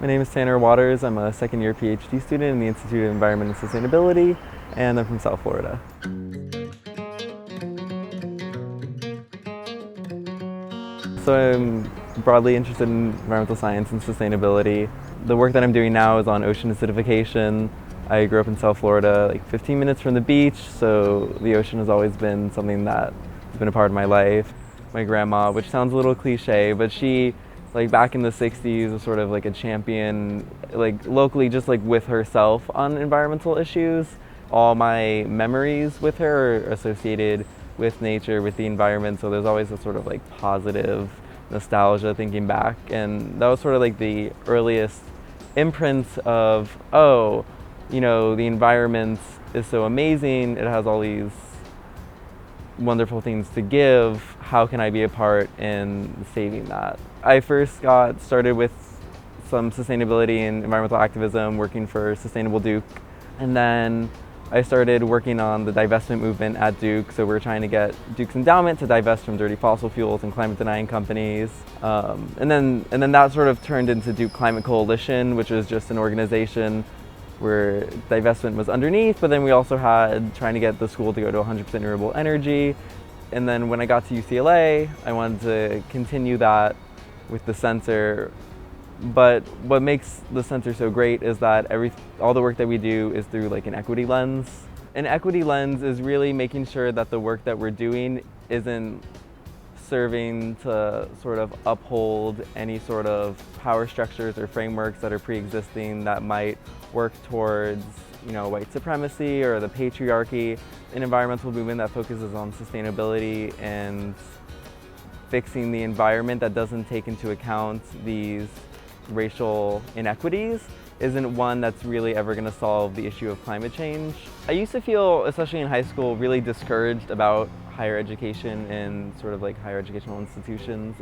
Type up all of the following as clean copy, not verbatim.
My name is Tanner Waters. I'm a second-year PhD student in the Institute of Environment and Sustainability, and I'm from South Florida. So I'm broadly interested in environmental science and sustainability. The work that I'm doing now is on ocean acidification. I grew up in South Florida, like 15 minutes from the beach, so the ocean has always been something that has been a part of my life. My grandma, which sounds a little cliche, but she, like back in the 60s, was sort of like a champion, like locally, just like with herself on environmental issues. All my memories with her are associated with nature, with the environment, so there's always a sort of like positive nostalgia thinking back, and that was sort of like the earliest imprints of, oh, you know, the environment is so amazing, it has all these wonderful things to give, how can I be a part in saving that? I first got started with some sustainability and environmental activism, working for Sustainable Duke, and then I started working on the divestment movement at Duke, so we're trying to get Duke's endowment to divest from dirty fossil fuels and climate-denying companies. And then that sort of turned into Duke Climate Coalition, which was just an organization where divestment was underneath, but then we also had trying to get the school to go to 100% renewable energy. And then when I got to UCLA, I wanted to continue that with the center. But what makes the center so great is that all the work that we do is through like an equity lens. An equity lens is really making sure that the work that we're doing isn't serving to sort of uphold any sort of power structures or frameworks that are pre-existing that might work towards, you know, white supremacy or the patriarchy. An environmental movement that focuses on sustainability and fixing the environment that doesn't take into account these racial inequities isn't one that's really ever going to solve the issue of climate change. I used to feel, especially in high school, really discouraged about higher education and sort of like higher educational institutions.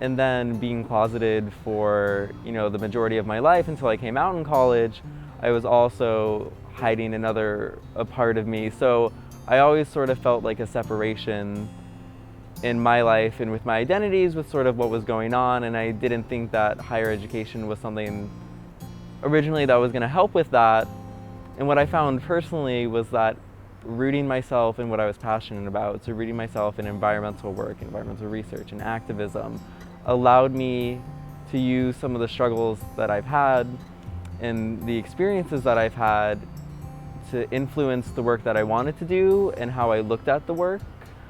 And then being closeted for, you know, the majority of my life until I came out in college, I was also hiding a part of me. So I always sort of felt like a separation in my life and with my identities with sort of what was going on, and I didn't think that higher education was something originally that was going to help with that. And what I found personally was that rooting myself in what I was passionate about, so rooting myself in environmental work, environmental research, and activism, allowed me to use some of the struggles that I've had and the experiences that I've had to influence the work that I wanted to do and how I looked at the work.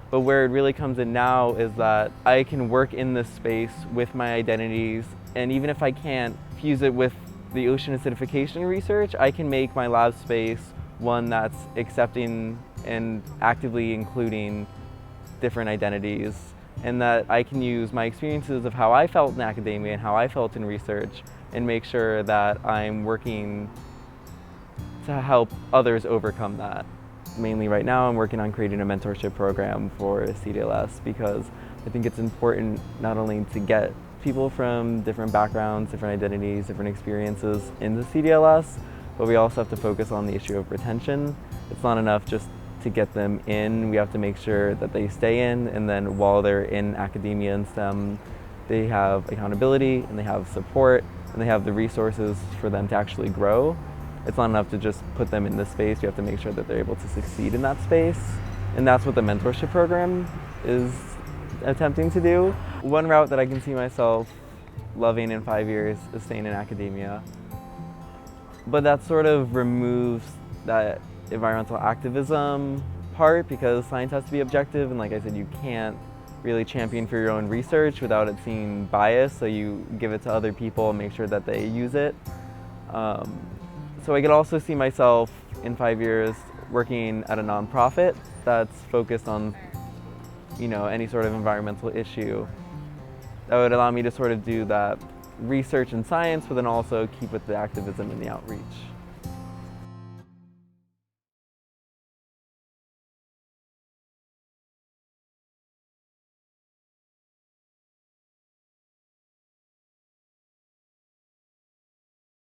But where it really comes in now is that I can work in this space with my identities, and even if I can't fuse it with the ocean acidification research, I can make my lab space one that's accepting and actively including different identities, and that I can use my experiences of how I felt in academia and how I felt in research and make sure that I'm working to help others overcome that. Mainly right now, I'm working on creating a mentorship program for CDLS because I think it's important not only to get people from different backgrounds, different identities, different experiences into CDLS, but we also have to focus on the issue of retention. It's not enough just to get them in, we have to make sure that they stay in, and then while they're in academia and STEM, they have accountability and they have support and they have the resources for them to actually grow. It's not enough to just put them in this space, you have to make sure that they're able to succeed in that space. And that's what the mentorship program is attempting to do. One route that I can see myself loving in 5 years is staying in academia. But that sort of removes that environmental activism part because science has to be objective, and like I said, you can't really champion for your own research without it seeming biased, so you give it to other people and make sure that they use it. So I could also see myself in 5 years working at a nonprofit that's focused on, you know, any sort of environmental issue. That would allow me to sort of do that research and science, but then also keep with the activism and the outreach.